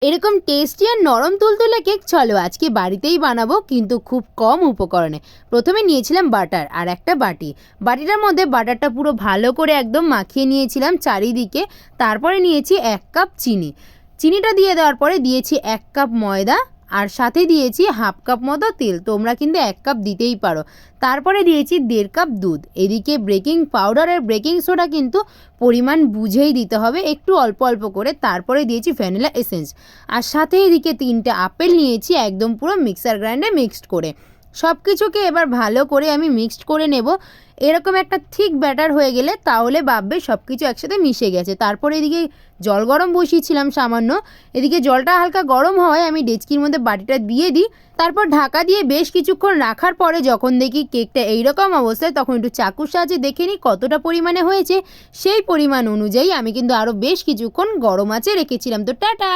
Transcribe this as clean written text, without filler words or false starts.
এরকম টেস্টি আর নরম তুলতুলে কেক চলো আজকে বাড়িতেই বানাবো, কিন্তু খুব কম উপকরণে। প্রথমে নিয়েছিলাম বাটার আর একটা বাটিটার মধ্যে বাটারটা পুরো ভালো করে একদম মাখিয়ে নিয়েছিলাম চারিদিকে। তারপরে নিয়েছি 1 কাপ চিনিটা দিয়ে দেওয়ার পরে দিয়েছি 1 কাপ ময়দা আর সাথে দিয়েছি হাফ কাপ মতো তেল। তোমরা কিন্তু 1 কাপ দিতেই পারো। তারপরে দিয়েছি 1.5 কাপ দুধ। এদিকে বেকিং পাউডার আর বেকিং সোডা কিন্তু পরিমাণ বুঝেই দিতে হবে, একটু অল্প অল্প করে। তারপরে দিয়েছি ভ্যানিলা এসেন্স আর সাথে এদিকে 3টে আপেল নিয়েছি একদম পুরো মিক্সার গ্রাইন্ডে মিক্সড করে। সব কিছুকে এবার ভালো করে আমি মিক্সড করে নেব। এরকম একটা থিক ব্যাটার হয়ে গেলে তাহলে ভাববে সব কিছু একসাথে মিশে গেছে। তারপরে এদিকে জল গরম বসিয়েছিলাম সামান্য। এদিকে জলটা হালকা গরম হওয়ায় আমি ডেচকির মধ্যে বাটিটা দিয়ে দিই। তারপর ঢাকা দিয়ে বেশ কিছুক্ষণ রাখার পরে যখন দেখি কেকটা এইরকম অবস্থায়, তখন একটু চাকুর সাহায্যে দেখে নিই কতটা পরিমাণে হয়েছে। সেই পরিমাণ অনুযায়ী আমি কিন্তু আরও বেশ কিছুক্ষণ গরম আঁচে রেখেছিলাম। তো টাটা।